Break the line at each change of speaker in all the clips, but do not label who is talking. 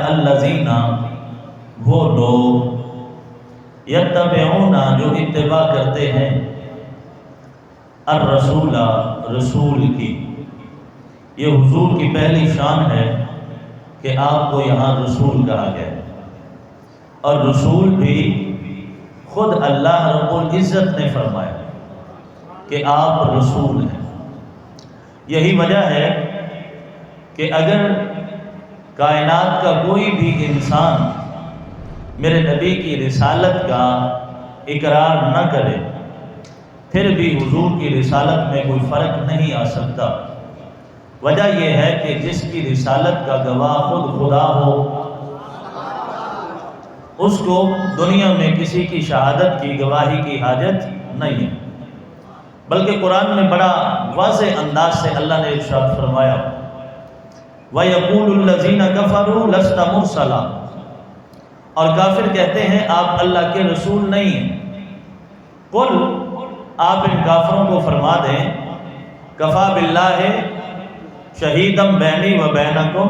الذین وہ لوگ یتبعون جو اتباع کرتے ہیں الرسول رسول کی. یہ حضور کی پہلی شان ہے کہ آپ کو یہاں رسول کہا گیا ہے، اور رسول بھی خود اللہ رب العزت نے فرمایا کہ آپ رسول ہیں. یہی وجہ ہے کہ اگر کائنات کا کوئی بھی انسان میرے نبی کی رسالت کا اقرار نہ کرے پھر بھی حضور کی رسالت میں کوئی فرق نہیں آ سکتا. وجہ یہ ہے کہ جس کی رسالت کا گواہ خود خدا ہو اس کو دنیا میں کسی کی شہادت کی گواہی کی حاجت نہیں ہے. بلکہ قرآن میں بڑا واضح انداز سے اللہ نے ارشاد فرمایا وَيَقُولُ الَّذِينَ كَفَرُوا لَسْتَ مُرْسَلًا، اور کافر کہتے ہیں آپ اللہ کے رسول نہیں ہیں. قل، آپ ان کافروں کو فرما دیں کفا باللہ شہیدم بینی و بینکم،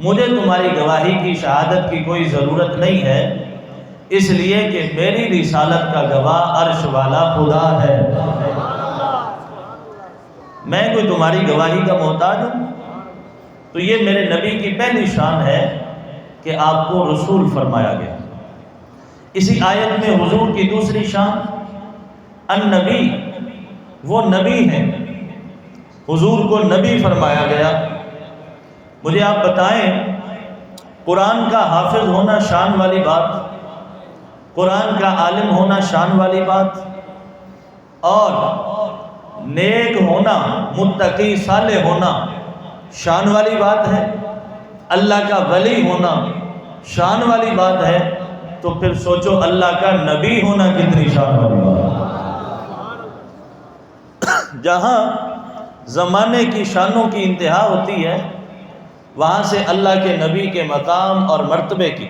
مجھے تمہاری گواہی کی شہادت کی کوئی ضرورت نہیں ہے، اس لیے کہ میری رسالت کا گواہ عرش والا خدا ہے. میں کوئی تمہاری گواہی کا محتاج ہوں؟ تو یہ میرے نبی کی پہلی شان ہے کہ آپ کو رسول فرمایا گیا. اسی آیت میں حضور کی دوسری شان النبی، وہ نبی ہیں، حضور کو نبی فرمایا گیا. مجھے آپ بتائیں قرآن کا حافظ ہونا شان والی بات، قرآن کا عالم ہونا شان والی بات، اور نیک ہونا متقی صالح ہونا شان والی بات ہے، اللہ کا ولی ہونا شان والی بات ہے، تو پھر سوچو اللہ کا نبی ہونا کتنی شان والی بات ہے. جہاں زمانے کی شانوں کی انتہا ہوتی ہے وہاں سے اللہ کے نبی کے مقام اور مرتبے کی،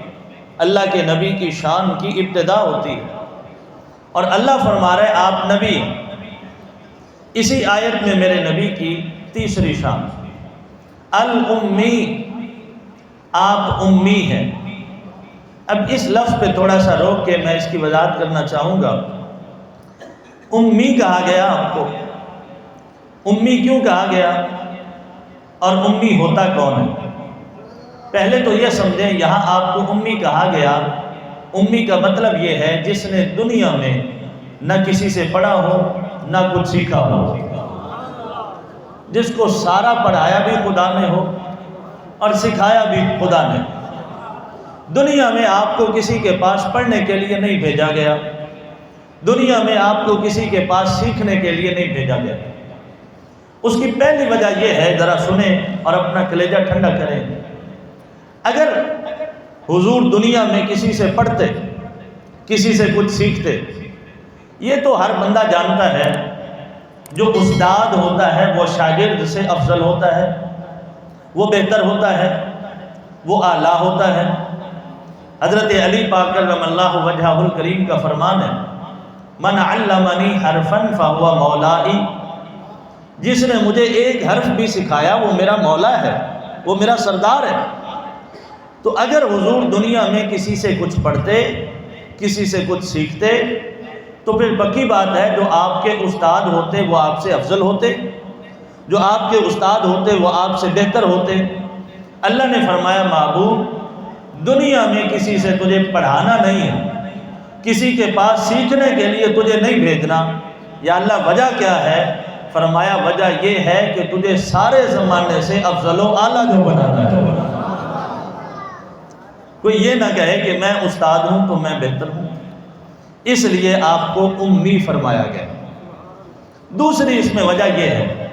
اللہ کے نبی کی شان کی ابتدا ہوتی ہے. اور اللہ فرما رہے آپ نبی. اسی آیت میں میرے نبی کی تیسری شان الامی، آپ امی ہیں. اب اس لفظ پہ تھوڑا سا روک کے میں اس کی وضاحت کرنا چاہوں گا. امی کہا گیا آپ کو، امی کیوں کہا گیا اور امی ہوتا کون ہے؟ پہلے تو یہ سمجھیں یہاں آپ کو امی کہا گیا، امی کا مطلب یہ ہے جس نے دنیا میں نہ کسی سے پڑھا ہو نہ کچھ سیکھا ہو، جس کو سارا پڑھایا بھی خدا نے ہو اور سکھایا بھی خدا نے. دنیا میں آپ کو کسی کے پاس پڑھنے کے لیے نہیں بھیجا گیا، دنیا میں آپ کو کسی کے پاس سیکھنے کے لیے نہیں بھیجا گیا. اس کی پہلی وجہ یہ ہے، ذرا سنیں اور اپنا کلیجہ ٹھنڈا کریں. اگر حضور دنیا میں کسی سے پڑھتے، کسی سے کچھ سیکھتے، یہ تو ہر بندہ جانتا ہے جو استاد ہوتا ہے وہ شاگرد سے افضل ہوتا ہے، وہ بہتر ہوتا ہے، وہ اعلیٰ ہوتا ہے. حضرت علی پاک کرم اللہ وجہہ الکریم کا فرمان ہے من علمنی حرفا فہو مولائی، جس نے مجھے ایک حرف بھی سکھایا وہ میرا مولا ہے، وہ میرا سردار ہے. تو اگر حضور دنیا میں کسی سے کچھ پڑھتے، کسی سے کچھ سیکھتے، تو پھر پکی بات ہے جو آپ کے استاد ہوتے وہ آپ سے افضل ہوتے، جو آپ کے استاد ہوتے وہ آپ سے بہتر ہوتے. اللہ نے فرمایا محبوب دنیا میں کسی سے تجھے پڑھانا نہیں ہے، کسی کے پاس سیکھنے کے لیے تجھے نہیں بھیجنا. یا اللہ وجہ کیا ہے؟ فرمایا وجہ یہ ہے کہ تجھے سارے زمانے سے افضل و اعلیٰ جو بنانا ہے. کوئی یہ نہ کہے کہ میں استاد ہوں تو میں بہتر ہوں، اس لیے آپ کو امی فرمایا گیا. دوسری اس میں وجہ یہ ہے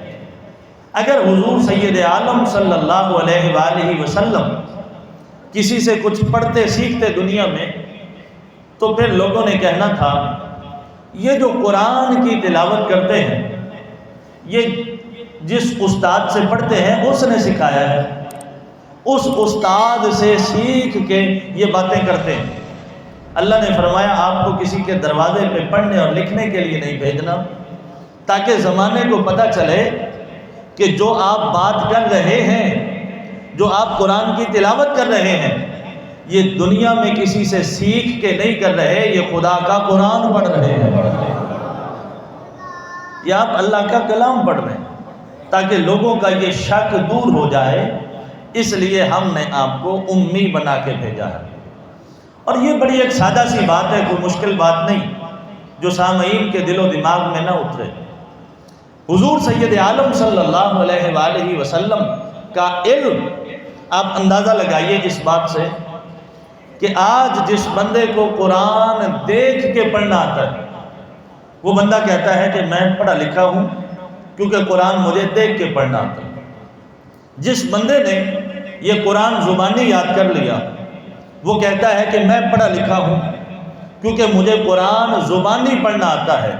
اگر حضور سید عالم صلی اللہ علیہ وآلہ وسلم کسی سے کچھ پڑھتے سیکھتے دنیا میں تو پھر لوگوں نے کہنا تھا یہ جو قرآن کی تلاوت کرتے ہیں یہ جس استاد سے پڑھتے ہیں اس نے سکھایا ہے، اس استاد سے سیکھ کے یہ باتیں کرتے ہیں. اللہ نے فرمایا آپ کو کسی کے دروازے پہ پڑھنے اور لکھنے کے لیے نہیں بھیجنا، تاکہ زمانے کو پتہ چلے کہ جو آپ بات کر رہے ہیں جو آپ قرآن کی تلاوت کر رہے ہیں یہ دنیا میں کسی سے سیکھ کے نہیں کر رہے، یہ خدا کا قرآن پڑھ رہے ہیں، یہ آپ اللہ کا کلام پڑھ رہے ہیں، تاکہ لوگوں کا یہ شک دور ہو جائے، اس لیے ہم نے آپ کو امی بنا کے بھیجا ہے۔ اور یہ بڑی ایک سادہ سی بات ہے، کوئی مشکل بات نہیں، جو سامعین کے دل و دماغ میں نہ اترے۔ حضور سید عالم صلی اللہ علیہ وآلہ وسلم کا علم آپ اندازہ لگائیے اس بات سے کہ آج جس بندے کو قرآن دیکھ کے پڑھنا آتا ہے وہ بندہ کہتا ہے کہ میں پڑھا لکھا ہوں کیونکہ قرآن مجھے دیکھ کے پڑھنا آتا ہے۔ جس بندے نے یہ قرآن زبانی یاد کر لیا وہ کہتا ہے کہ میں پڑھا لکھا ہوں کیونکہ مجھے قرآن زبانی پڑھنا آتا ہے۔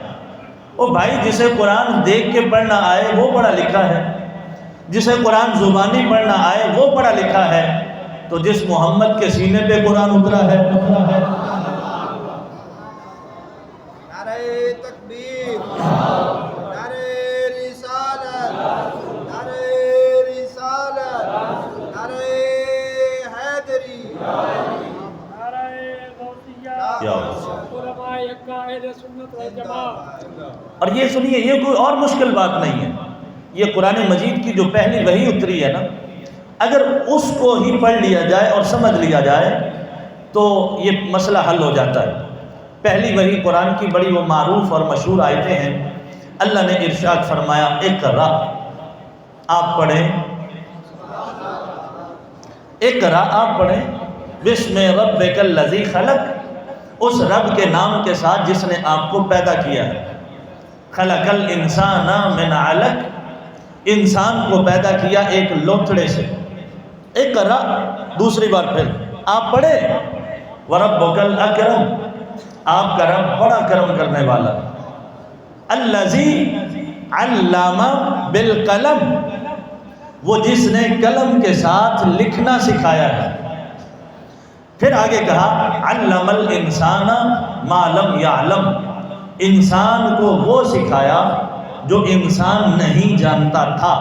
او بھائی، جسے قرآن دیکھ کے پڑھنا آئے وہ پڑھا لکھا ہے، جسے قرآن زبانی پڑھنا آئے وہ پڑھا لکھا ہے، تو جس محمد کے سینے پہ قرآن اترا ہے،
نعرہ تکبیر، نعرہ رسالت، نعرہ رسالت، نعرہ حیدری، نعرہ غوثیہ، علماء یکا اہل سنت والجماعت۔
اور یہ سنیے، یہ کوئی اور مشکل بات نہیں ہے، یہ قرآن مجید کی جو پہلی وحی اتری ہے نا، اگر اس کو ہی پڑھ لیا جائے اور سمجھ لیا جائے تو یہ مسئلہ حل ہو جاتا ہے۔ پہلی وحی قرآن کی بڑی وہ معروف اور مشہور آیتیں ہیں۔ اللہ نے ارشاد فرمایا اقرا، آپ پڑھیں، اقرا آپ پڑھیں، بسم ربک الذی خلق، اس رب کے نام کے ساتھ جس نے آپ کو پیدا کیا ہے۔ خلق الانسان من علق، انسان کو پیدا کیا ایک لوتھڑے سے۔ اقرا، دوسری بار پھر آپ پڑھے، وربک الاکرم، آپ کا رب بڑا کرم کرنے والا، الذی علم بالقلم، وہ جس نے قلم کے ساتھ لکھنا سکھایا ہے۔ پھر آگے کہا علم الانسان ما لم یعلم، انسان کو وہ سکھایا جو انسان نہیں جانتا تھا۔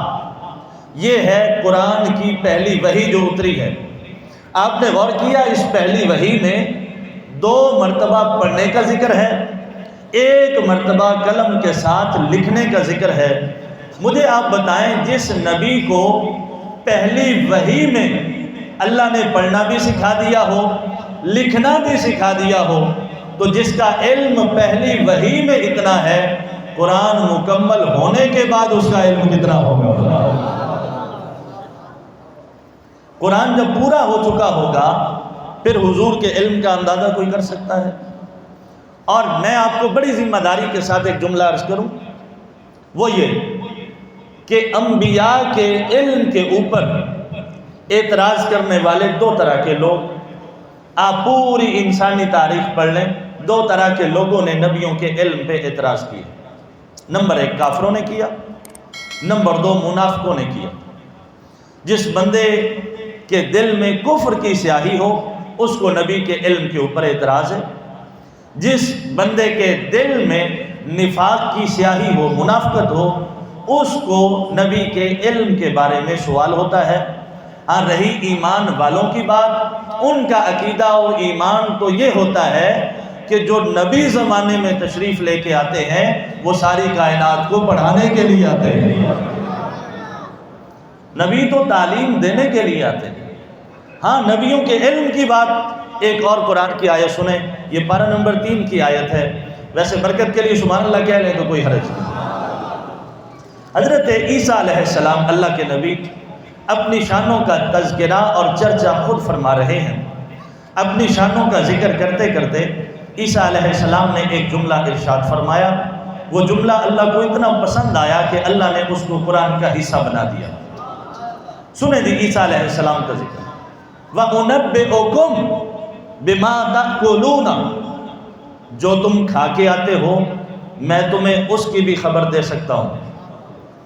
یہ ہے قرآن کی پہلی وحی جو اتری ہے۔ آپ نے غور کیا اس پہلی وحی میں 2 مرتبہ پڑھنے کا ذکر ہے، 1 مرتبہ قلم کے ساتھ لکھنے کا ذکر ہے۔ مجھے آپ بتائیں، جس نبی کو پہلی وحی میں اللہ نے پڑھنا بھی سکھا دیا ہو، لکھنا بھی سکھا دیا ہو، تو جس کا علم پہلی وحی میں اتنا ہے، قرآن مکمل ہونے کے بعد اس کا علم کتنا ہوگا؟ قرآن جب پورا ہو چکا ہوگا پھر حضور کے علم کا اندازہ کوئی کر سکتا ہے؟ اور میں آپ کو بڑی ذمہ داری کے ساتھ ایک جملہ عرض کروں، وہ یہ کہ انبیاء کے علم کے اوپر اعتراض کرنے والے 2 طرح کے لوگ، آپ پوری انسانی تاریخ پڑھ لیں، 2 طرح کے لوگوں نے نبیوں کے علم پہ اعتراض کیا۔ نمبر 1 کافروں نے کیا، نمبر 2 منافقوں نے کیا۔ جس بندے کے دل میں کفر کی سیاہی ہو اس کو نبی کے علم کے اوپر اعتراض ہے، جس بندے کے دل میں نفاق کی سیاہی ہو، منافقت ہو، اس کو نبی کے علم کے بارے میں سوال ہوتا ہے۔ ہاں رہی ایمان والوں کی بات، ان کا عقیدہ و ایمان تو یہ ہوتا ہے کہ جو نبی زمانے میں تشریف لے کے آتے ہیں وہ ساری کائنات کو پڑھانے کے لیے آتے ہیں، نبی تو تعلیم دینے کے لیے آتے ہیں۔ ہاں نبیوں کے علم کی بات ایک اور قرآن کی آیت سنیں، یہ پارہ نمبر 3 کی آیت ہے، ویسے برکت کے لیے سبحان اللہ کہہ لیں تو کوئی حرج نہیں۔ حضرت عیسیٰ علیہ السلام اللہ کے نبی اپنی شانوں کا تذکرہ اور چرچا خود فرما رہے ہیں۔ اپنی شانوں کا ذکر کرتے کرتے عیسیٰ علیہ السلام نے ایک جملہ ارشاد فرمایا، وہ جملہ اللہ کو اتنا پسند آیا کہ اللہ نے اس کو قرآن کا حصہ بنا دیا۔ سنیں دی عیسیٰ علیہ السلام کا ذکر، وَأُنَبِّئُكُمْ بِمَا تَأْكُلُونَ، جو تم کھا کے آتے ہو میں تمہیں اس کی بھی خبر دے سکتا ہوں۔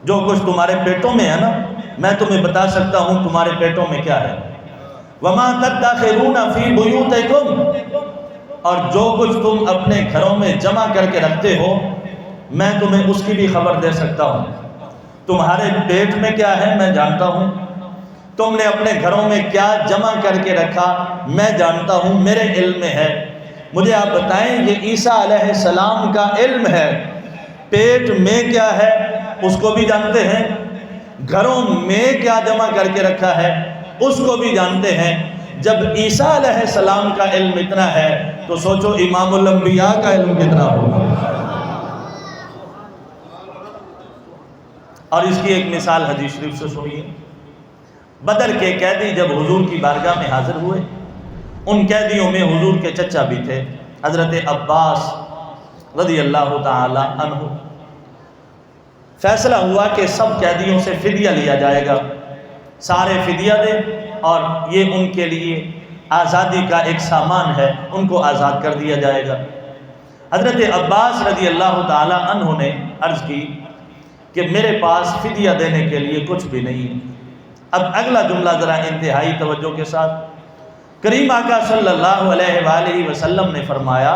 جو کچھ تمہارے پیٹوں میں ہے نا میں تمہیں بتا سکتا ہوں تمہارے پیٹوں میں کیا ہے۔ وَمَا تَدَّخِرُونَ فِي بُيُوتِكُمْ، اور جو کچھ تم اپنے گھروں میں جمع کر کے رکھتے ہو میں تمہیں اس کی بھی خبر دے سکتا ہوں۔ تمہارے پیٹ میں کیا ہے میں جانتا ہوں، تم نے اپنے گھروں میں کیا جمع کر کے رکھا میں جانتا ہوں، میرے علم میں ہے، مجھے آپ بتائیں یہ عیسیٰ علیہ السلام کا علم ہے، پیٹ میں کیا ہے اس کو بھی جانتے ہیں، گھروں میں کیا جمع کر کے رکھا ہے اس کو بھی جانتے ہیں۔ جب عیسیٰ علیہ السلام کا علم اتنا ہے تو سوچو امام الانبیاء کا علم کتنا ہوگا۔ اور اس کی ایک مثال حدیث شریف سے سنیے۔ بدر کے قیدی جب حضور کی بارگاہ میں حاضر ہوئے، ان قیدیوں میں حضور کے چچا بھی تھے، حضرت عباس رضی اللہ تعالی عنہ۔ فیصلہ ہوا کہ سب قیدیوں سے فدیہ لیا جائے گا، سارے فدیہ دیں اور یہ ان کے لیے آزادی کا ایک سامان ہے، ان کو آزاد کر دیا جائے گا۔ حضرت عباس رضی اللہ تعالی عنہ نے عرض کی کہ میرے پاس فدیہ دینے کے لیے کچھ بھی نہیں ہے۔ اب اگلا جملہ ذرا انتہائی توجہ کے ساتھ، کریم آقا صلی اللہ علیہ وآلہ وسلم نے فرمایا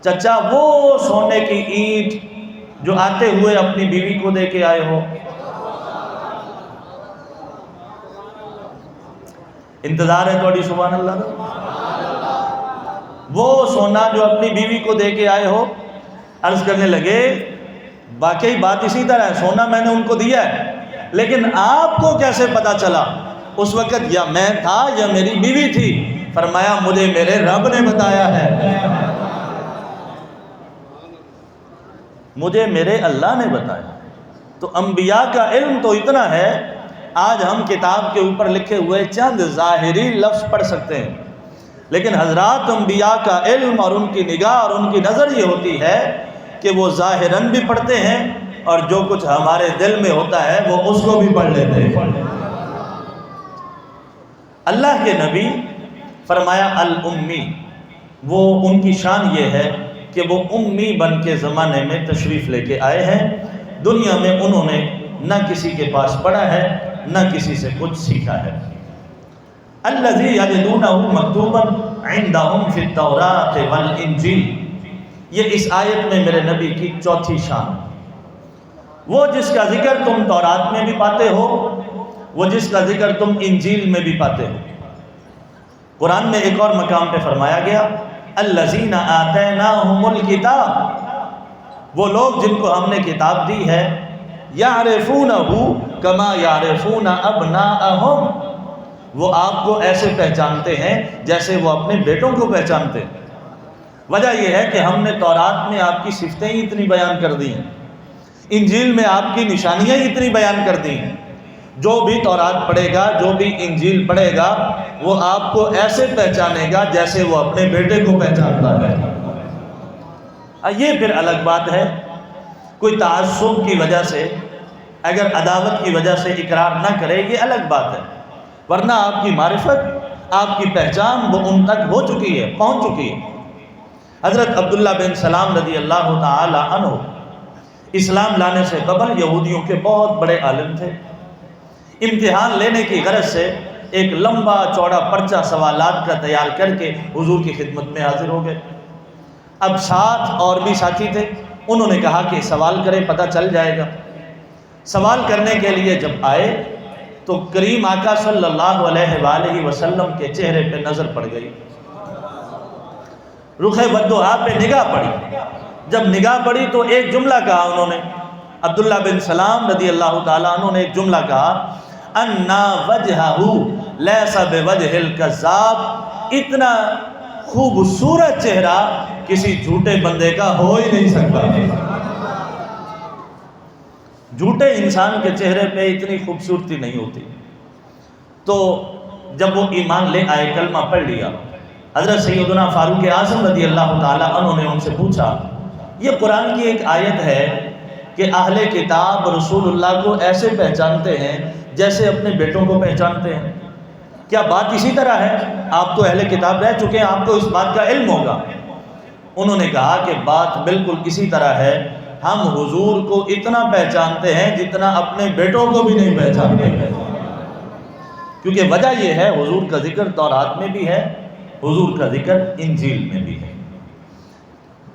چچا وہ سونے کی اینٹ جو آتے ہوئے اپنی بیوی کو دے کے آئے ہو، انتظار ہے تھوڑی سبحان اللہ، وہ سونا جو اپنی بیوی کو دے کے آئے ہو، عرض کرنے لگے واقعی بات اسی طرح ہے، سونا میں نے ان کو دیا ہے، لیکن آپ کو کیسے پتا چلا؟ اس وقت یا میں تھا یا میری بیوی تھی؟ فرمایا مجھے میرے رب نے بتایا ہے، مجھے میرے اللہ نے بتایا۔ تو انبیاء کا علم تو اتنا ہے، آج ہم کتاب کے اوپر لکھے ہوئے چند ظاہری لفظ پڑھ سکتے ہیں، لیکن حضرات انبیاء کا علم اور ان کی نگاہ اور ان کی نظر یہ ہوتی ہے کہ وہ ظاہراً بھی پڑھتے ہیں اور جو کچھ ہمارے دل میں ہوتا ہے وہ اس کو بھی پڑھ لیتے ہیں۔ اللہ کے نبی فرمایا الامی، وہ ان کی شان یہ ہے کہ وہ امی بن کے زمانے میں تشریف لے کے آئے ہیں، دنیا میں انہوں نے نہ کسی کے پاس پڑھا ہے نہ کسی سے کچھ سیکھا ہے۔ الذی یجدونہ مکتوبا عندہم فی التوراۃ والانجیل، یہ اس آیت میں میرے نبی کی چوتھی شان، وہ جس کا ذکر تم تورات میں بھی پاتے ہو، وہ جس کا ذکر تم انجیل میں بھی پاتے ہو۔ قرآن میں ایک اور مقام پہ فرمایا گیا الذین آتیناہم الکتاب، وہ لوگ جن کو ہم نے کتاب دی ہے، یعرفونہ کما یعرفون ابناءہم، وہ آپ کو ایسے پہچانتے ہیں جیسے وہ اپنے بیٹوں کو پہچانتے ہیں۔ وجہ یہ ہے کہ ہم نے تورات میں آپ کی صفتیں ہی اتنی بیان کر دی ہیں، انجیل میں آپ کی نشانیاں ہی اتنی بیان کر دی ہیں، جو بھی تورات پڑھے گا جو بھی انجیل پڑھے گا وہ آپ کو ایسے پہچانے گا جیسے وہ اپنے بیٹے کو پہچانتا ہے۔ یہ پھر الگ بات ہے، کوئی تعصب کی وجہ سے اگر عداوت کی وجہ سے اقرار نہ کرے یہ الگ بات ہے، ورنہ آپ کی معرفت آپ کی پہچان وہ ان تک ہو چکی ہے، پہنچ چکی ہے۔ حضرت عبداللہ بن سلام رضی اللہ تعالی عنہ اسلام لانے سے قبل یہودیوں کے بہت بڑے عالم تھے، امتحان لینے کی غرض سے ایک لمبا چوڑا پرچہ سوالات کا تیار کر کے حضور کی خدمت میں حاضر ہو گئے۔ اب ساتھ اور بھی ساتھی تھے، انہوں نے کہا کہ سوال کریں پتہ چل جائے گا۔ سوال کرنے کے لیے جب آئے تو کریم آقا صلی اللہ علیہ وآلہ وسلم کے چہرے پہ نظر پڑ گئی، رخ ودعا پہ نگاہ پڑی۔ جب نگاہ پڑی تو ایک جملہ کہا انہوں نے، عبداللہ بن سلام رضی اللہ تعالیٰ عنہ نے ایک جملہ کہا انا وجہہ لیس بوجہ الکذاب، اتنا خوبصورت چہرہ کسی جھوٹے بندے کا ہو ہی نہیں سکتا۔ جھوٹے انسان کے چہرے پہ اتنی خوبصورتی نہیں ہوتی۔ تو جب وہ ایمان لے آئے، کلمہ پڑھ لیا، حضرت سیدنا فاروق اعظم رضی اللہ تعالیٰ عنہ نے ان سے پوچھا یہ قرآن کی ایک آیت ہے کہ اہل کتاب رسول اللہ کو ایسے پہچانتے ہیں جیسے اپنے بیٹوں کو پہچانتے ہیں، کیا بات اسی طرح ہے؟ آپ تو اہل کتاب رہ چکے ہیں، آپ کو اس بات کا علم ہوگا۔ انہوں نے کہا کہ بات بالکل اسی طرح ہے، ہم حضور کو اتنا پہچانتے ہیں جتنا اپنے بیٹوں کو بھی نہیں پہچانتے ہیں، کیونکہ وجہ یہ ہے حضور کا ذکر تورات میں بھی ہے، حضور کا ذکر انجیل میں بھی ہے۔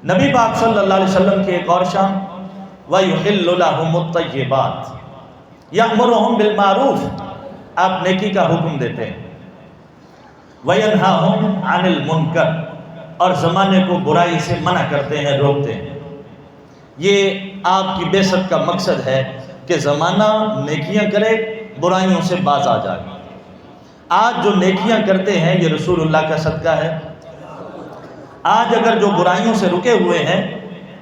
نبی پاک صلی اللہ علیہ وسلم کی ایک اور شان وَيُحِلُّ لَهُمُ الطَّيِّبَاتِ يَأْمُرُهُمْ بِالْمَعْرُوفِ، آپ نیکی کا حکم دیتے ہیں، وَيَنْهَاهُمْ عَنِ الْمُنْكَرِ، اور زمانے کو برائی سے منع کرتے ہیں، روکتے ہیں۔ یہ آپ کی بعثت کا مقصد ہے کہ زمانہ نیکیاں کرے، برائیوں سے باز آ جائے۔ آج جو نیکیاں کرتے ہیں یہ رسول اللہ کا صدقہ ہے۔ آج اگر جو برائیوں سے رکے ہوئے ہیں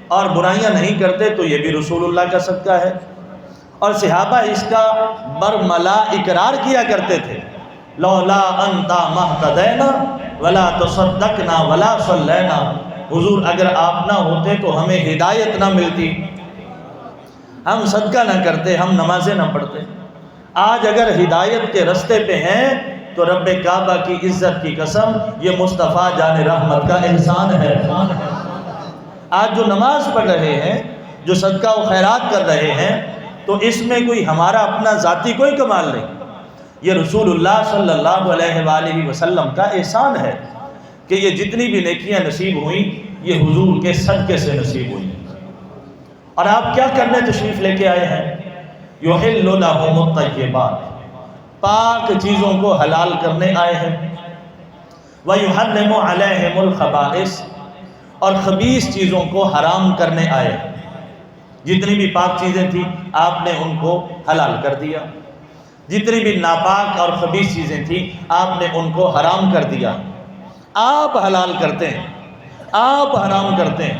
اور برائیاں نہیں کرتے تو یہ بھی رسول اللہ کا صدقہ ہے۔ اور صحابہ اس کا برملا اقرار کیا کرتے تھے، لولا انت مہتدینا ولا تصدقنا ولا صلینا، حضور اگر آپ نہ ہوتے تو ہمیں ہدایت نہ ملتی، ہم صدقہ نہ کرتے، ہم نمازیں نہ پڑھتے۔ آج اگر ہدایت کے رستے پہ ہیں تو رب کعبہ کی عزت کی قسم یہ مصطفیٰ جان رحمت کا احسان ہے۔ آج جو نماز پڑھ رہے ہیں، جو صدقہ و خیرات کر رہے ہیں، تو اس میں کوئی ہمارا اپنا ذاتی کوئی کمال نہیں، یہ رسول اللہ صلی اللہ علیہ وآلہ وسلم کا احسان ہے کہ یہ جتنی بھی نیکیاں نصیب ہوئیں یہ حضور کے صدقے سے نصیب ہوئیں۔ اور آپ کیا کرنے تشریف لے کے آئے ہیں؟ یحل لہم الطیبات، پاک چیزوں کو حلال کرنے آئے ہیں، ویحرم علیہم الخبائث، اور خبیث چیزوں کو حرام کرنے آئے ہیں۔ جتنی بھی پاک چیزیں تھیں آپ نے ان کو حلال کر دیا، جتنی بھی ناپاک اور خبیث چیزیں تھیں آپ نے ان کو حرام کر دیا۔ آپ حلال کرتے ہیں، آپ حرام کرتے ہیں،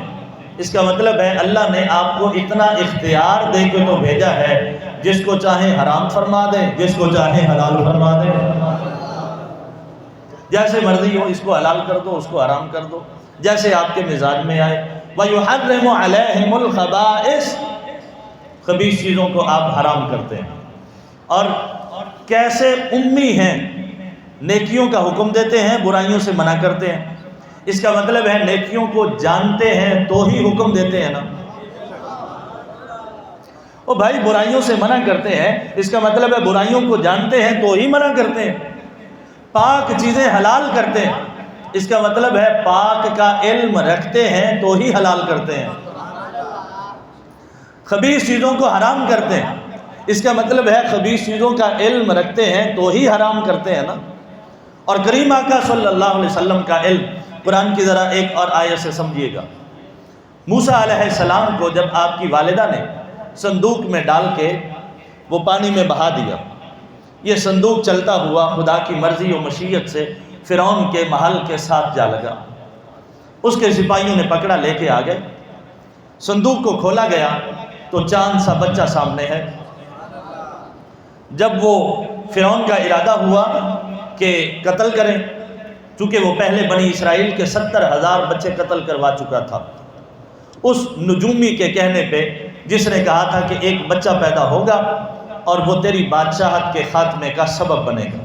اس کا مطلب ہے اللہ نے آپ کو اتنا اختیار دے کے تو بھیجا ہے، جس کو چاہے حرام فرما دیں، جس کو چاہے حلال فرما دیں، جیسے مرضی ہو، اس کو حلال کر دو، اس کو حرام کر دو، جیسے آپ کے مزاج میں آئے۔ وَيُحَرِّمُ عَلَيْهِمُ الْخَبَائِثَ، خبیث چیزوں کو آپ حرام کرتے ہیں۔ اور کیسے امی ہیں، نیکیوں کا حکم دیتے ہیں، برائیوں سے منع کرتے ہیں، اس کا مطلب ہے نیکیوں کو جانتے ہیں تو ہی حکم دیتے ہیں نا۔ وہ بھائی برائیوں سے منع کرتے ہیں، اس کا مطلب ہے برائیوں کو جانتے ہیں تو ہی منع کرتے ہیں۔ پاک چیزیں حلال کرتے ہیں، اس کا مطلب ہے پاک کا علم رکھتے ہیں تو ہی حلال کرتے ہیں۔ خبیث چیزوں کو حرام کرتے ہیں، اس کا مطلب ہے خبیث چیزوں کا علم رکھتے ہیں تو ہی حرام کرتے ہیں نا۔ اور کریم آقا صلی اللہ علیہ وسلم کا علم، قرآن کی ذرا ایک اور آیت سے سمجھیے گا۔ موسیٰ علیہ السلام کو جب آپ کی والدہ نے صندوق میں ڈال کے وہ پانی میں بہا دیا، یہ صندوق چلتا ہوا خدا کی مرضی و مشیت سے فرعون کے محل کے ساتھ جا لگا، اس کے سپاہیوں نے پکڑا، لے کے آ گئے۔ صندوق کو کھولا گیا تو چاند سا بچہ سامنے ہے۔ جب وہ فرعون کا ارادہ ہوا کہ قتل کریں، چونکہ وہ پہلے بنی اسرائیل کے 70,000 بچے قتل کروا چکا تھا، اس نجومی کے کہنے پہ جس نے کہا تھا کہ ایک بچہ پیدا ہوگا اور وہ تیری بادشاہت کے خاتمے کا سبب بنے گا،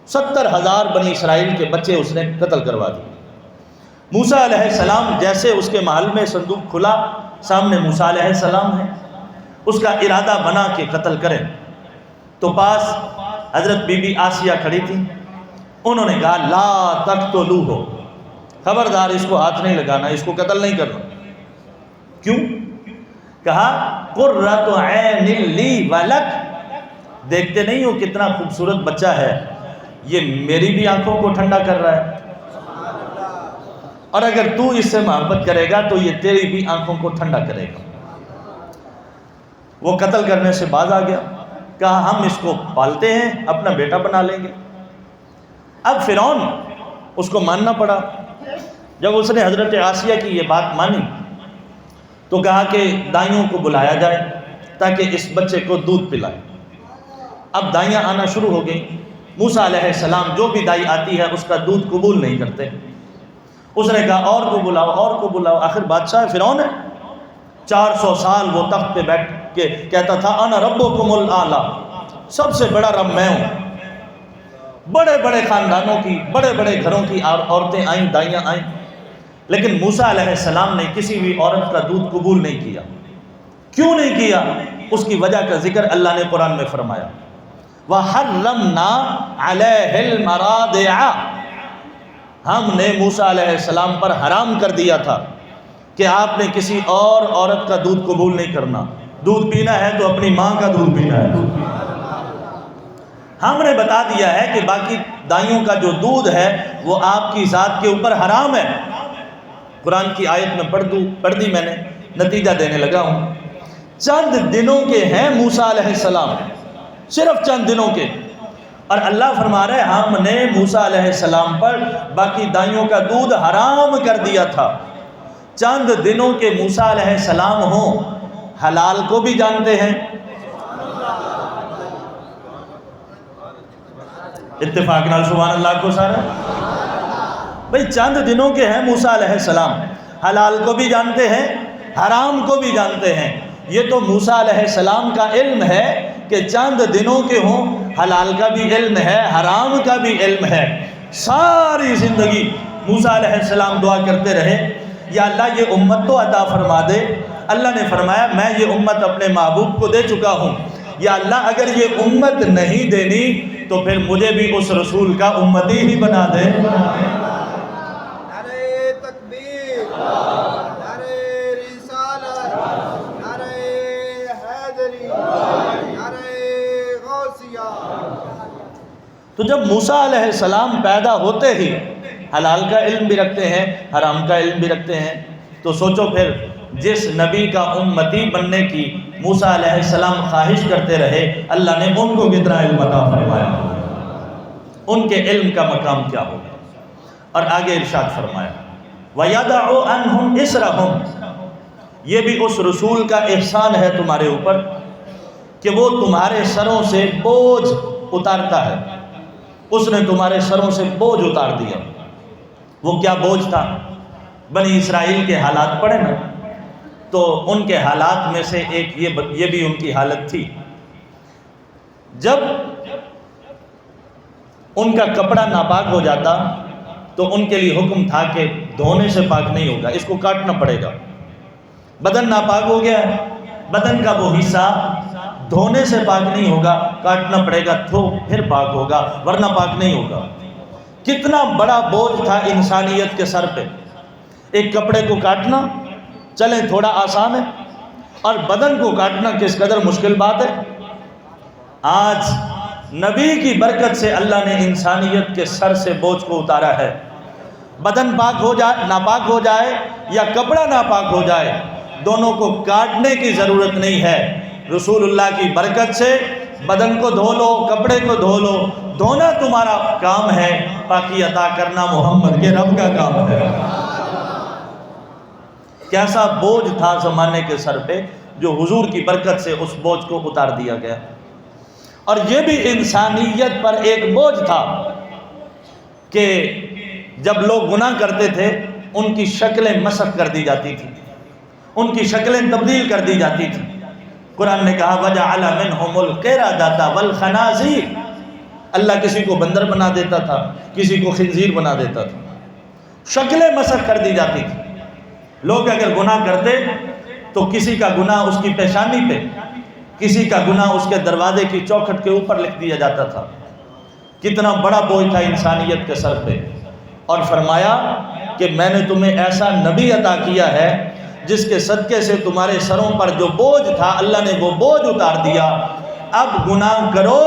70,000 بنی اسرائیل کے بچے اس نے قتل کروا دیے۔ موسیٰ علیہ السلام جیسے اس کے محل میں صندوق کھلا، سامنے موسیٰ علیہ السلام ہے، اس کا ارادہ بنا کہ قتل کریں، تو پاس حضرت بی بی آسیہ کھڑی تھی، انہوں نے کہا لا تقتلوہ، خبردار اس کو ہاتھ نہیں لگانا، اس کو قتل نہیں کرنا۔ کیوں؟ کہا قرۃ عین لی ولک، دیکھتے نہیں ہو کتنا خوبصورت بچہ ہے، یہ میری بھی آنکھوں کو ٹھنڈا کر رہا ہے، اور اگر تو اس سے محبت کرے گا تو یہ تیری بھی آنکھوں کو ٹھنڈا کرے گا۔ وہ قتل کرنے سے باز آ گیا، کہا ہم اس کو پالتے ہیں، اپنا بیٹا بنا لیں گے۔ اب فرعون اس کو ماننا پڑا۔ جب اس نے حضرت آسیہ کی یہ بات مانی تو کہا کہ دائیوں کو بلایا جائے تاکہ اس بچے کو دودھ پلائے۔ اب دائیاں آنا شروع ہو گئیں، موسیٰ علیہ السلام جو بھی دائی آتی ہے اس کا دودھ قبول نہیں کرتے۔ اس نے کہا اور کو بلاؤ، اور کو بلاؤ، آخر بادشاہ فرعون ہے، 400 سال وہ تخت پہ بیٹھ کے کہتا تھا انا ربکم الاعلی، سب سے بڑا رب میں ہوں۔ بڑے بڑے خاندانوں کی، بڑے بڑے گھروں کی عورتیں آئیں، دائیاں آئیں، لیکن موسیٰ علیہ السلام نے کسی بھی عورت کا دودھ قبول نہیں کیا۔ کیوں نہیں کیا؟ اس کی وجہ کا ذکر اللہ نے قرآن میں فرمایا، وَحَرَّمْنَا عَلَيْهِ الْمَرَاضِعَ، ہم نے موسیٰ علیہ السلام پر حرام کر دیا تھا کہ آپ نے کسی اور عورت کا دودھ قبول نہیں کرنا، دودھ پینا ہے تو اپنی ماں کا دودھ پینا ہے۔ ہم نے بتا دیا ہے کہ باقی دائیوں کا جو دودھ ہے وہ آپ کی ذات کے اوپر حرام ہے۔ قرآن کی آیت میں پڑھ دی میں نے، نتیجہ دینے لگا ہوں۔ چند دنوں کے ہیں موسیٰ علیہ السلام، صرف چند دنوں کے، اور اللہ فرما رہا ہے ہم نے موسیٰ علیہ السلام پر باقی دائیوں کا دودھ حرام کر دیا تھا۔ چند دنوں کے موسیٰ علیہ السلام ہوں، حلال کو بھی جانتے ہیں، اتفاق نال سبحان اللہ کو سارا بھئی چند دنوں کے ہیں موسیٰ علیہ السلام، حلال کو بھی جانتے ہیں، حرام کو بھی جانتے ہیں۔ یہ تو موسیٰ علیہ السلام کا علم ہے کہ چند دنوں کے ہوں، حلال کا بھی علم ہے، حرام کا بھی علم ہے۔ ساری زندگی موسیٰ علیہ السلام دعا کرتے رہے، یا اللہ یہ امت تو عطا فرما دے۔ اللہ نے فرمایا میں یہ امت اپنے محبوب کو دے چکا ہوں، یا اللہ اگر یہ امت نہیں دینی تو پھر مجھے بھی اس رسول کا امتی ہی بنا دے۔
نعرہ تکبیر، نعرہ رسالت، نعرہ حیدری، نعرہ غوثیہ۔
تو جب موسیٰ علیہ السلام پیدا ہوتے ہی حلال کا علم بھی رکھتے ہیں، حرام کا علم بھی رکھتے ہیں، تو سوچو پھر جس نبی کا امتی بننے کی موسیٰ علیہ السلام خواہش کرتے رہے، اللہ نے ان کو کتنا علم عطا فرمایا، ان کے علم کا مقام کیا ہوگا۔ اور آگے ارشاد فرمایا وَيَدَعُ عَنْهُمْ إِسْرَهُمْ، یہ بھی اس رسول کا احسان ہے تمہارے اوپر کہ وہ تمہارے سروں سے بوجھ اتارتا ہے۔ اس نے تمہارے سروں سے بوجھ اتار دیا۔ وہ کیا بوجھ تھا؟ بنی اسرائیل کے حالات پڑھے نا، تو ان کے حالات میں سے ایک یہ بھی ان کی حالت تھی، جب ان کا کپڑا ناپاک ہو جاتا تو ان کے لیے حکم تھا کہ دھونے سے پاک نہیں ہوگا، اس کو کاٹنا پڑے گا۔ بدن ناپاک ہو گیا ہے، بدن کا وہ حصہ دھونے سے پاک نہیں ہوگا، کاٹنا پڑے گا تو پھر پاک ہوگا، ورنہ پاک نہیں ہوگا۔ کتنا بڑا بوجھ تھا انسانیت کے سر پہ۔ ایک کپڑے کو کاٹنا چلیں تھوڑا آسان ہے، اور بدن کو کاٹنا کس قدر مشکل بات ہے۔ آج نبی کی برکت سے اللہ نے انسانیت کے سر سے بوجھ کو اتارا ہے۔ بدن پاک ہو جائے، ناپاک ہو جائے، یا کپڑا ناپاک ہو جائے، دونوں کو کاٹنے کی ضرورت نہیں ہے۔ رسول اللہ کی برکت سے بدن کو دھو لو، کپڑے کو دھو لو، دھونا تمہارا کام ہے، پاکی عطا کرنا محمد کے رب کا کام ہے۔ کیسا بوجھ تھا زمانے کے سر پہ، جو حضور کی برکت سے اس بوجھ کو اتار دیا گیا۔ اور یہ بھی انسانیت پر ایک بوجھ تھا کہ جب لوگ گناہ کرتے تھے ان کی شکلیں مسخ کر دی جاتی تھی، ان کی شکلیں تبدیل کر دی جاتی تھی۔ قرآن نے کہا وَجَعَلَ مِنْهُمُ الْقِرَدَةَ وَالْخَنَازِيرَ، اللہ کسی کو بندر بنا دیتا تھا، کسی کو خنزیر بنا دیتا تھا، شکلیں مسخ کر دی جاتی تھی۔ لوگ اگر گناہ کرتے تو کسی کا گناہ اس کی پیشانی پہ، کسی کا گناہ اس کے دروازے کی چوکھٹ کے اوپر لکھ دیا جاتا تھا۔ کتنا بڑا بوجھ تھا انسانیت کے سر پہ۔ اور فرمایا کہ میں نے تمہیں ایسا نبی عطا کیا ہے جس کے صدقے سے تمہارے سروں پر جو بوجھ تھا اللہ نے وہ بوجھ اتار دیا۔ اب گناہ کرو،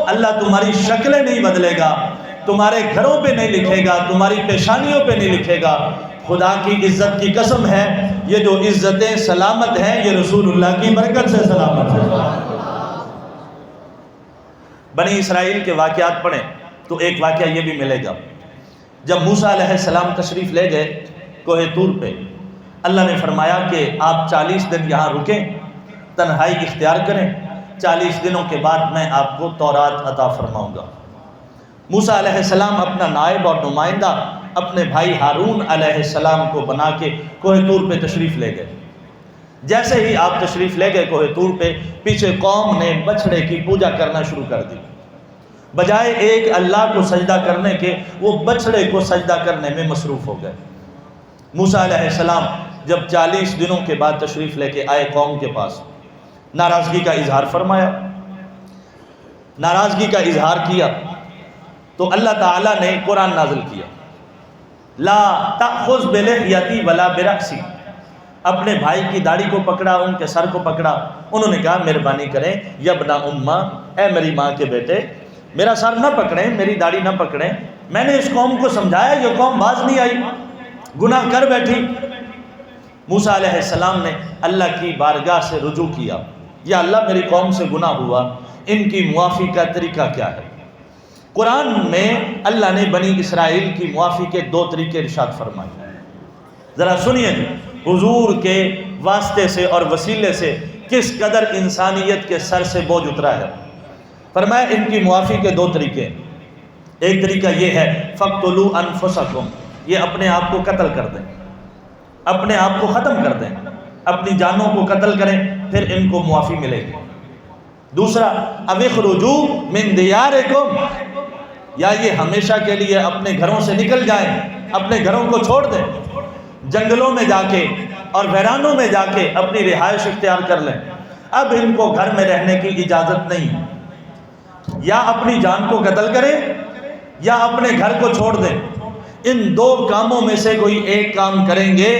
اللہ تمہاری شکلیں نہیں بدلے گا، تمہارے گھروں پہ نہیں لکھے گا، تمہاری پیشانیوں پہ نہیں لکھے گا۔ خدا کی عزت کی قسم ہے، یہ جو عزتیں سلامت ہیں یہ رسول اللہ کی برکت سے سلامت ہے۔ بنی اسرائیل کے واقعات پڑھیں تو ایک واقعہ یہ بھی ملے گا۔ جب موسیٰ علیہ السلام تشریف لے گئے کوہ طور پہ، اللہ نے فرمایا کہ آپ 40 دن یہاں رکیں، تنہائی اختیار کریں، 40 دنوں کے بعد میں آپ کو تورات عطا فرماؤں گا۔ موسیٰ علیہ السلام اپنا نائب اور نمائندہ اپنے بھائی ہارون علیہ السلام کو بنا کے کوہ طور پہ تشریف لے گئے۔ جیسے ہی آپ تشریف لے گئے کوہ طور پہ، پیچھے قوم نے بچھڑے کی پوجا کرنا شروع کر دی۔ بجائے ایک اللہ کو سجدہ کرنے کے وہ بچھڑے کو سجدہ کرنے میں مصروف ہو گئے۔ موسیٰ علیہ السلام جب 40 دنوں کے بعد تشریف لے کے آئے قوم کے پاس، ناراضگی کا اظہار فرمایا، ناراضگی کا اظہار کیا، تو اللہ تعالیٰ نے قرآن نازل کیا، لا تأخذ بلحیتی ولا برأسی، اپنے بھائی کی داڑھی کو پکڑا، ان کے سر کو پکڑا۔ انہوں نے کہا مہربانی کریں یبنا اماں، اے میری ماں کے بیٹے، میرا سر نہ پکڑیں، میری داڑھی نہ پکڑیں، میں نے اس قوم کو سمجھایا، یہ قوم باز نہیں آئی، گناہ کر بیٹھی۔ موسیٰ علیہ السلام نے اللہ کی بارگاہ سے رجوع کیا، یا اللہ میری قوم سے گناہ ہوا، ان کی معافی کا طریقہ کیا ہے؟ قرآن میں اللہ نے بنی اسرائیل کی معافی کے 2 طریقے ارشاد فرمائے۔ ذرا سنیے حضور کے واسطے سے اور وسیلے سے کس قدر انسانیت کے سر سے بوجھ اترا ہے۔ فرمایا ان کی معافی کے 2 طریقے۔ ایک طریقہ یہ ہے فَقْتُلُوا أَنفُسَكُمْ، یہ اپنے آپ کو قتل کر دیں، اپنے آپ کو ختم کر دیں، اپنی جانوں کو قتل کریں، پھر ان کو معافی ملے گی۔ دوسرا أَوْ اخْرُجُوا مِن دِيَارِكُمْ، یا یہ ہمیشہ کے لیے اپنے گھروں سے نکل جائیں، اپنے گھروں کو چھوڑ دیں، جنگلوں میں جا کے اور ویرانوں میں جا کے اپنی رہائش اختیار کر لیں، اب ان کو گھر میں رہنے کی اجازت نہیں۔ یا اپنی جان کو قتل کریں یا اپنے گھر کو چھوڑ دیں، ان 2 کاموں میں سے کوئی ایک کام کریں گے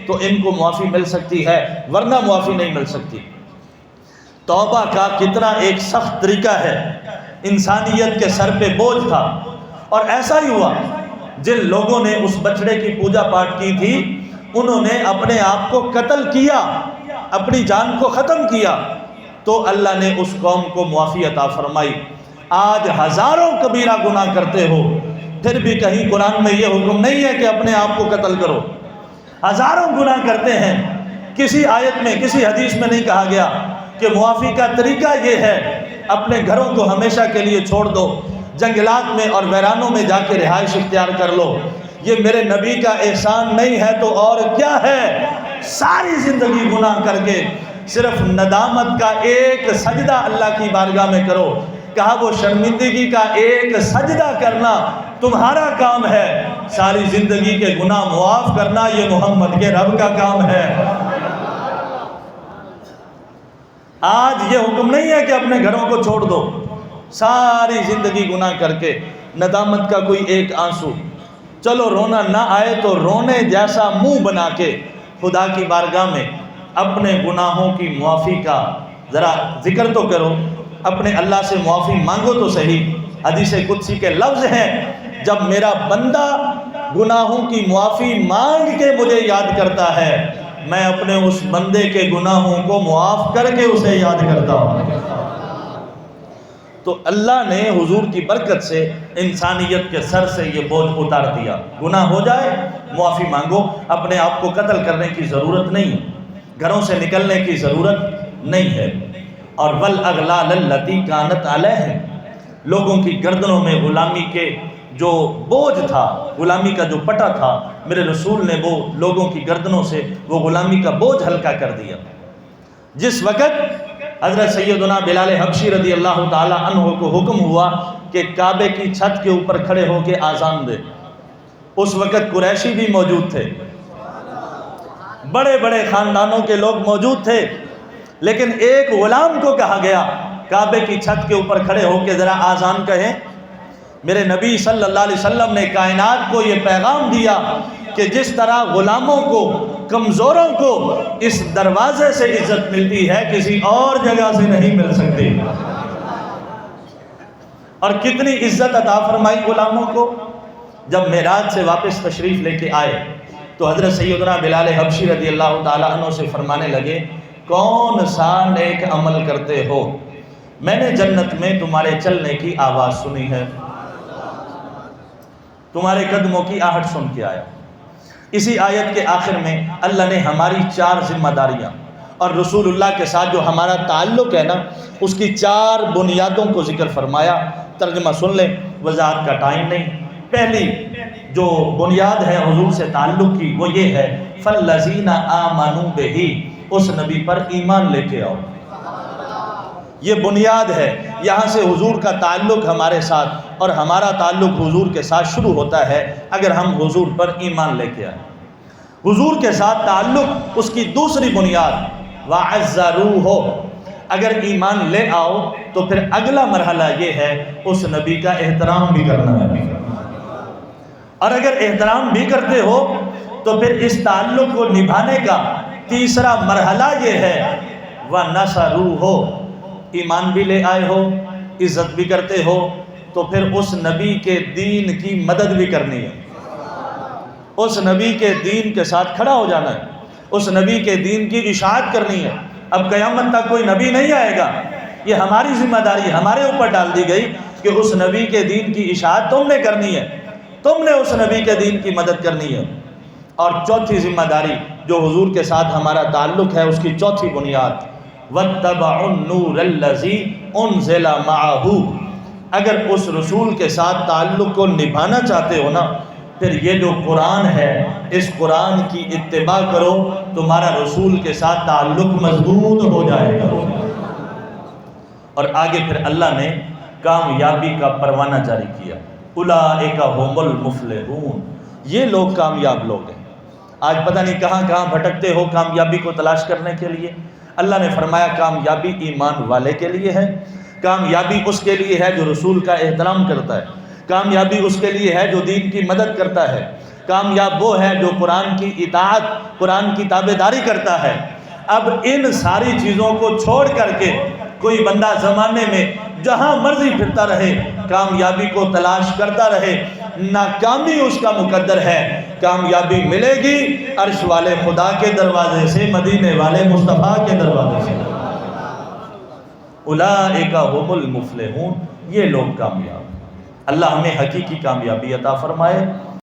تو ان کو معافی مل سکتی ہے، ورنہ معافی نہیں مل سکتی۔ توبہ کا کتنا ایک سخت طریقہ ہے، انسانیت کے سر پہ بوجھ تھا، اور ایسا ہی ہوا جن لوگوں نے اس بچڑے کی پوجا پاٹ کی تھی انہوں نے اپنے آپ کو قتل کیا، اپنی جان کو ختم کیا، تو اللہ نے اس قوم کو معافی عطا فرمائی۔ آج ہزاروں کبیرہ گناہ کرتے ہو، پھر بھی کہیں قرآن میں یہ حکم نہیں ہے کہ اپنے آپ کو قتل کرو۔ ہزاروں گناہ کرتے ہیں، کسی آیت میں کسی حدیث میں نہیں کہا گیا کہ معافی کا طریقہ یہ ہے اپنے گھروں کو ہمیشہ کے لیے چھوڑ دو، جنگلات میں اور ویرانوں میں جا کے رہائش اختیار کر لو۔ یہ میرے نبی کا احسان نہیں ہے تو اور کیا ہے؟ ساری زندگی گناہ کر کے صرف ندامت کا ایک سجدہ اللہ کی بارگاہ میں کرو۔ کہا وہ شرمندگی کا ایک سجدہ کرنا تمہارا کام ہے، ساری زندگی کے گناہ معاف کرنا یہ محمد کے رب کا کام ہے۔ آج یہ حکم نہیں ہے کہ اپنے گھروں کو چھوڑ دو، ساری زندگی گناہ کر کے ندامت کا کوئی ایک آنسو، چلو رونا نہ آئے تو رونے جیسا منہ بنا کے خدا کی بارگاہ میں اپنے گناہوں کی معافی کا ذرا ذکر تو کرو، اپنے اللہ سے معافی مانگو تو صحیح۔ حدیث قدسی کے لفظ ہیں، جب میرا بندہ گناہوں کی معافی مانگ کے مجھے یاد کرتا ہے، میں اپنے اس بندے کے گناہوں کو معاف کر کے اسے یاد کرتا ہوں۔ تو اللہ نے حضور کی برکت سے انسانیت کے سر سے یہ بوجھ اتار دیا۔ گناہ ہو جائے معافی مانگو، اپنے آپ کو قتل کرنے کی ضرورت نہیں، گھروں سے نکلنے کی ضرورت نہیں ہے۔ اور وَالْأَغْلَالَ الَّتِي كَانَتْ عَلَيْهِمْ، لوگوں کی گردنوں میں غلامی کے جو بوجھ تھا، غلامی کا جو پٹا تھا، میرے رسول نے وہ لوگوں کی گردنوں سے وہ غلامی کا بوجھ ہلکا کر دیا۔ جس وقت حضرت سیدنا بلال حبشی رضی اللہ تعالی عنہ کو حکم ہوا کہ کعبے کی چھت کے اوپر کھڑے ہو کے آذان دے، اس وقت قریشی بھی موجود تھے، بڑے بڑے خاندانوں کے لوگ موجود تھے، لیکن ایک غلام کو کہا گیا کعبے کی چھت کے اوپر کھڑے ہو کے ذرا آذان کہیں۔ میرے نبی صلی اللہ علیہ وسلم نے کائنات کو یہ پیغام دیا کہ جس طرح غلاموں کو، کمزوروں کو اس دروازے سے عزت ملتی ہے کسی اور جگہ سے نہیں مل سکتی۔ اور کتنی عزت عطا فرمائی غلاموں کو۔ جب معراج سے واپس تشریف لے کے آئے تو حضرت سیدنا بلال حبشی رضی اللہ تعالیٰ عنہ سے فرمانے لگے، کون سا نیک عمل کرتے ہو؟ میں نے جنت میں تمہارے چلنے کی آواز سنی ہے، تمہارے قدموں کی آہٹ سن کے آیا۔ اسی آیت کے آخر میں اللہ نے ہماری 4 ذمہ داریاں اور رسول اللہ کے ساتھ جو ہمارا تعلق ہے نا، اس کی 4 بنیادوں کو ذکر فرمایا۔ ترجمہ سن لیں، وضاحت کا ٹائم نہیں۔ پہلی جو بنیاد ہے حضور سے تعلق کی وہ یہ ہے فَالَّذِينَ آمَنُوا بِهِ، اس نبی پر ایمان لے کے آؤ۔ یہ بنیاد ہے، یہاں سے حضور کا تعلق ہمارے ساتھ اور ہمارا تعلق حضور کے ساتھ شروع ہوتا ہے اگر ہم حضور پر ایمان لے کے آئیں۔ حضور کے ساتھ تعلق اس کی دوسری بنیاد وَعَزَّرُوهُ، اگر ایمان لے آؤ تو پھر اگلا مرحلہ یہ ہے اس نبی کا احترام بھی کرنا ہے، اور اگر احترام بھی کرتے ہو تو پھر اس تعلق کو نبھانے کا تیسرا مرحلہ یہ ہے وَنَصَرُوهُ، ایمان بھی لے آئے ہو، عزت بھی کرتے ہو، تو پھر اس نبی کے دین کی مدد بھی کرنی ہے، اس نبی کے دین کے ساتھ کھڑا ہو جانا ہے، اس نبی کے دین کی اشاعت کرنی ہے۔ اب قیامت تک کوئی نبی نہیں آئے گا، یہ ہماری ذمہ داری ہمارے اوپر ڈال دی گئی کہ اس نبی کے دین کی اشاعت تم نے کرنی ہے، تم نے اس نبی کے دین کی مدد کرنی ہے۔ اور چوتھی ذمہ داری جو حضور کے ساتھ ہمارا تعلق ہے، اس کی چوتھی بنیاد وَاتَّبَعُوا النُّورَ الَّذِي أُنزِلَ مَعَهُ، اگر اس رسول کے ساتھ تعلق کو نبھانا چاہتے ہو نا، پھر یہ جو قرآن ہے اس قرآن کی اتباع کرو، تمہارا رسول کے ساتھ تعلق مضبوط ہو جائے گا۔ اور آگے پھر اللہ نے کامیابی کا پروانہ جاری کیا، اولئک ھم المفلحون، یہ لوگ کامیاب لوگ ہیں۔ آج پتہ نہیں کہاں کہاں بھٹکتے ہو کامیابی کو تلاش کرنے کے لیے۔ اللہ نے فرمایا کامیابی ایمان والے کے لیے ہے، کامیابی اس کے لیے ہے جو رسول کا احترام کرتا ہے، کامیابی اس کے لیے ہے جو دین کی مدد کرتا ہے، کامیاب وہ ہے جو قرآن کی اطاعت، قرآن کی تابعداری کرتا ہے۔ اب ان ساری چیزوں کو چھوڑ کر کے کوئی بندہ زمانے میں جہاں مرضی پھرتا رہے، کامیابی کو تلاش کرتا رہے، ناکامی اس کا مقدر ہے۔ کامیابی ملے گی عرش والے خدا کے دروازے سے، مدینے والے مصطفیٰ کے دروازے سے۔ اولئک ھم المفلحون، یہ لوگ کامیاب۔ اللہ ہمیں حقیقی کامیابی عطا فرمائے۔